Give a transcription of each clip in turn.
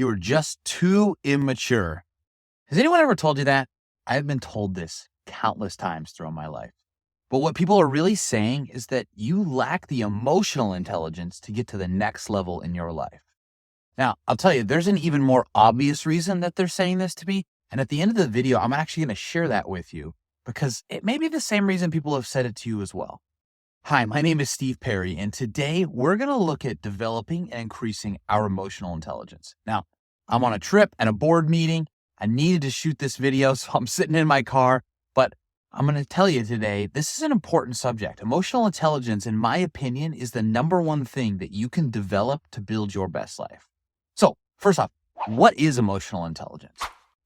You are just too immature. Has anyone ever told you that? I've been told this countless times throughout my life. But what people are really saying is that you lack the emotional intelligence to get to the next level in your life. Now, I'll tell you, there's an even more obvious reason that they're saying this to me. And at the end of the video, I'm actually going to share that with you because it may be the same reason people have said it to you as well. Hi, my name is Steve Perry, and today we're going to look at developing and increasing our emotional intelligence. Now, I'm on a trip and a board meeting. I needed to shoot this video, so I'm sitting in my car, but I'm going to tell you today, this is an important subject. Emotional intelligence, in my opinion, is the number one thing that you can develop to build your best life. So, first off, what is emotional intelligence?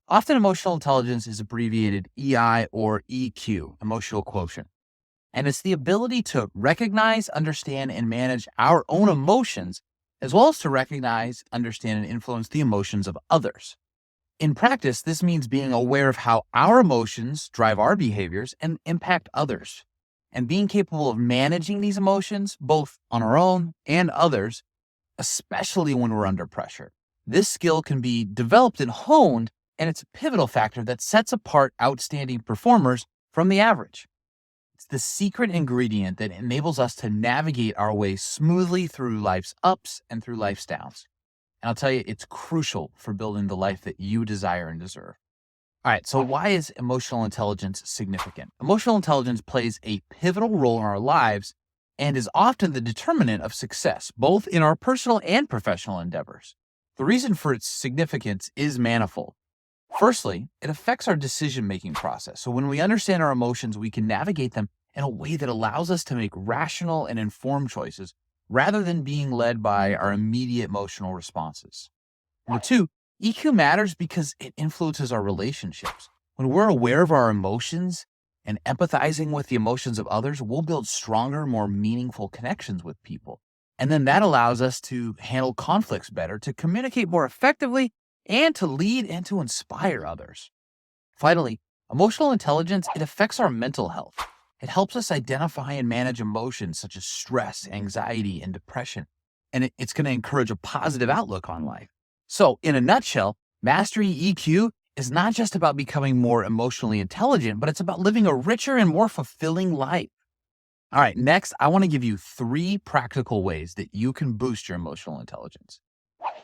Often emotional intelligence is abbreviated EI or EQ, emotional quotient. And it's the ability to recognize, understand, and manage our own emotions, as well as to recognize, understand, and influence the emotions of others. In practice, this means being aware of how our emotions drive our behaviors and impact others, and being capable of managing these emotions, both on our own and others, especially when we're under pressure. This skill can be developed and honed, and it's a pivotal factor that sets apart outstanding performers from the average. It's the secret ingredient that enables us to navigate our way smoothly through life's ups and through life's downs. And I'll tell you, it's crucial for building the life that you desire and deserve. All right, so why is emotional intelligence significant? Emotional intelligence plays a pivotal role in our lives and is often the determinant of success, both in our personal and professional endeavors. The reason for its significance is manifold. Firstly, it affects our decision-making process. So when we understand our emotions, we can navigate them in a way that allows us to make rational and informed choices rather than being led by our immediate emotional responses. Number two, EQ matters because it influences our relationships. When we're aware of our emotions and empathizing with the emotions of others, we'll build stronger, more meaningful connections with people. And then that allows us to handle conflicts better, to communicate more effectively, and to lead and to inspire others. Finally, emotional intelligence, it affects our mental health. It helps us identify and manage emotions such as stress, anxiety, and depression. And it's going to encourage a positive outlook on life. So in a nutshell, mastering EQ is not just about becoming more emotionally intelligent, but it's about living a richer and more fulfilling life. All right, next, I want to give you 3 practical ways that you can boost your emotional intelligence.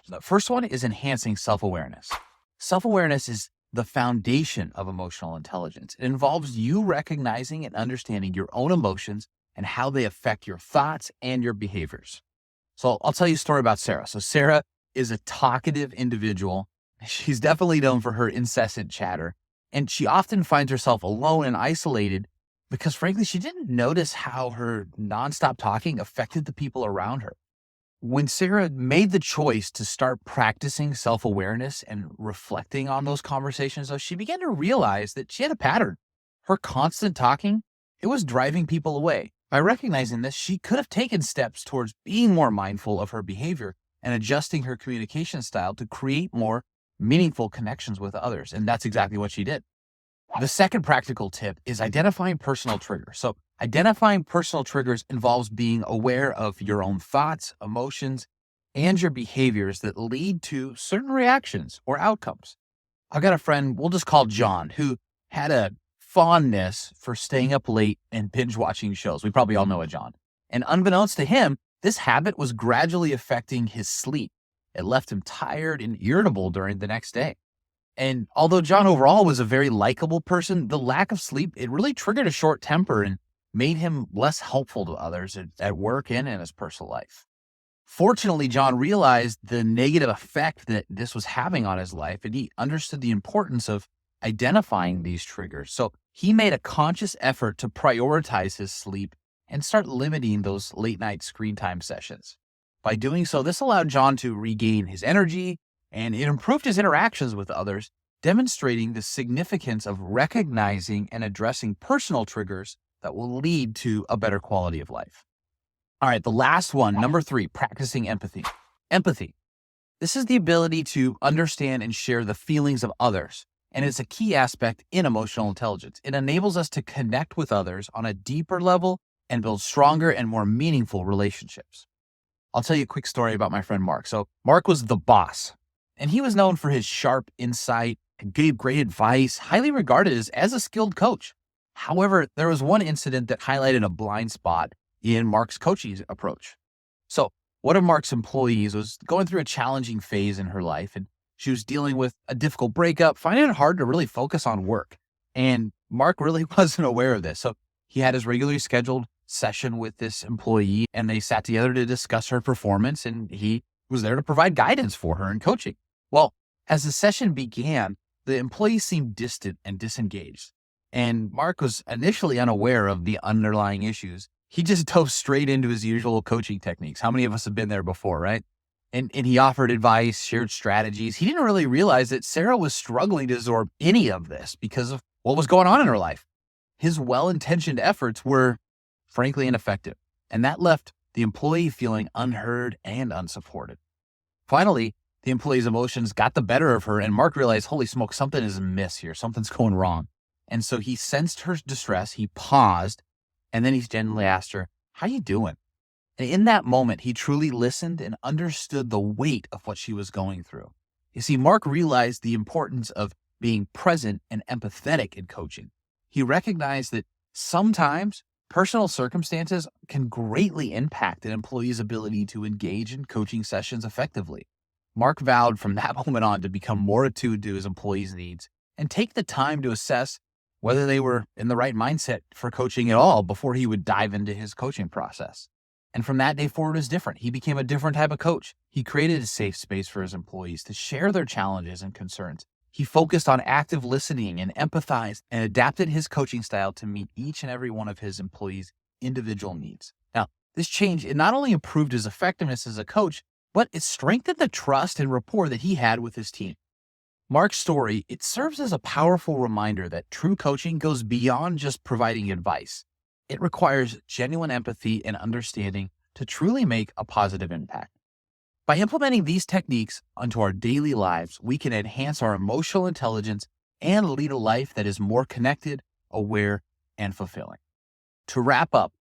The first one is enhancing self-awareness. Self-awareness is the foundation of emotional intelligence. It involves you recognizing and understanding your own emotions and how they affect your thoughts and your behaviors. So I'll tell you a story about Sarah. So Sarah is a talkative individual. She's definitely known for her incessant chatter, and she often finds herself alone and isolated because, frankly, she didn't notice how her nonstop talking affected the people around her. When Sarah made the choice to start practicing self-awareness and reflecting on those conversations, though, she began to realize that she had a pattern. Her constant talking, it was driving people away. By recognizing this, she could have taken steps towards being more mindful of her behavior and adjusting her communication style to create more meaningful connections with others. And that's exactly what she did. The second practical tip is identifying personal triggers. So identifying personal triggers involves being aware of your own thoughts, emotions, and your behaviors that lead to certain reactions or outcomes. I've got a friend, we'll just call John, who had a fondness for staying up late and binge watching shows. We probably all know a John. And unbeknownst to him, this habit was gradually affecting his sleep. It left him tired and irritable during the next day. And although John overall was a very likable person, the lack of sleep, it really triggered a short temper and made him less helpful to others at work and in his personal life. Fortunately, John realized the negative effect that this was having on his life, and he understood the importance of identifying these triggers. So he made a conscious effort to prioritize his sleep and start limiting those late night screen time sessions. By doing so, this allowed John to regain his energy, and it improved his interactions with others, demonstrating the significance of recognizing and addressing personal triggers that will lead to a better quality of life. All right, the last one, number 3, practicing empathy. Empathy. This is the ability to understand and share the feelings of others, and it's a key aspect in emotional intelligence. It enables us to connect with others on a deeper level and build stronger and more meaningful relationships. I'll tell you a quick story about my friend Mark. So Mark was the boss. And he was known for his sharp insight and gave great advice, highly regarded as a skilled coach. However, there was one incident that highlighted a blind spot in Mark's coaching approach. So one of Mark's employees was going through a challenging phase in her life, and she was dealing with a difficult breakup, finding it hard to really focus on work. And Mark really wasn't aware of this. So he had his regularly scheduled session with this employee, and they sat together to discuss her performance, and he was there to provide guidance for her and coaching. Well, as the session began, the employee seemed distant and disengaged. And Mark was initially unaware of the underlying issues. He just dove straight into his usual coaching techniques. How many of us have been there before, right? And he offered advice, shared strategies. He didn't really realize that Sarah was struggling to absorb any of this because of what was going on in her life. His well-intentioned efforts were frankly ineffective, and that left the employee feeling unheard and unsupported. Finally, the employee's emotions got the better of her, and Mark realized, holy smoke, something is amiss here. Something's going wrong. And so he sensed her distress. He paused, and then he gently asked her, "How you doing?" And in that moment, he truly listened and understood the weight of what she was going through. You see, Mark realized the importance of being present and empathetic in coaching. He recognized that sometimes personal circumstances can greatly impact an employee's ability to engage in coaching sessions effectively. Mark vowed from that moment on to become more attuned to his employees' needs and take the time to assess whether they were in the right mindset for coaching at all before he would dive into his coaching process. And from that day forward, it was different. He became a different type of coach. He created a safe space for his employees to share their challenges and concerns. He focused on active listening and empathized and adapted his coaching style to meet each and every one of his employees' individual needs. Now, this change, it not only improved his effectiveness as a coach, but it strengthened the trust and rapport that he had with his team. Mark's story, it serves as a powerful reminder that true coaching goes beyond just providing advice. It requires genuine empathy and understanding to truly make a positive impact. By implementing these techniques onto our daily lives, we can enhance our emotional intelligence and lead a life that is more connected, aware, and fulfilling. To wrap up,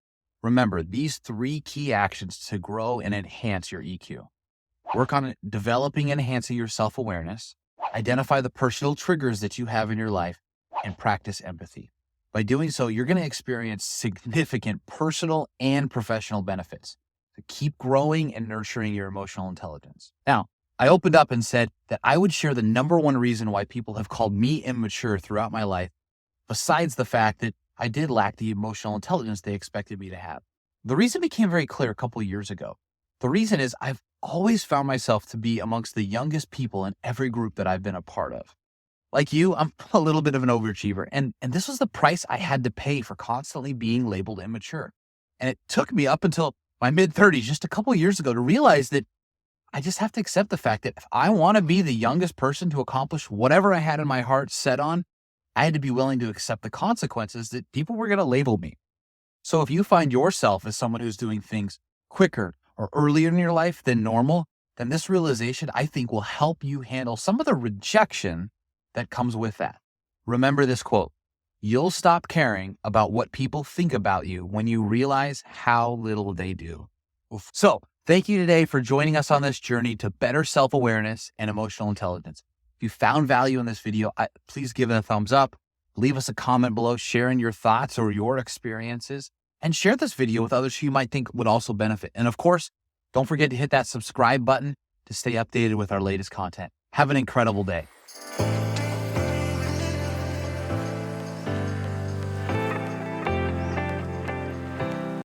remember these 3 key actions to grow and enhance your EQ. Work on developing and enhancing your self-awareness, identify the personal triggers that you have in your life, and practice empathy. By doing so, you're going to experience significant personal and professional benefits. So keep growing and nurturing your emotional intelligence. Now, I opened up and said that I would share the number one reason why people have called me immature throughout my life, besides the fact that I did lack the emotional intelligence they expected me to have. The reason became very clear a couple of years ago. The reason is I've always found myself to be amongst the youngest people in every group that I've been a part of. Like you, I'm a little bit of an overachiever, and this was the price I had to pay for constantly being labeled immature. And it took me up until my mid-30s, just a couple of years ago, to realize that I just have to accept the fact that if I want to be the youngest person to accomplish whatever I had in my heart set on, I had to be willing to accept the consequences that people were going to label me. So if you find yourself as someone who's doing things quicker or earlier in your life than normal, then this realization, I think, will help you handle some of the rejection that comes with that. Remember this quote: "You'll stop caring about what people think about you when you realize how little they do." Oof. So thank you today for joining us on this journey to better self-awareness and emotional intelligence. If you found value in this video, please give it a thumbs up, leave us a comment below sharing your thoughts or your experiences, and share this video with others who you might think would also benefit. And of course, don't forget to hit that subscribe button to stay updated with our latest content. Have an incredible day.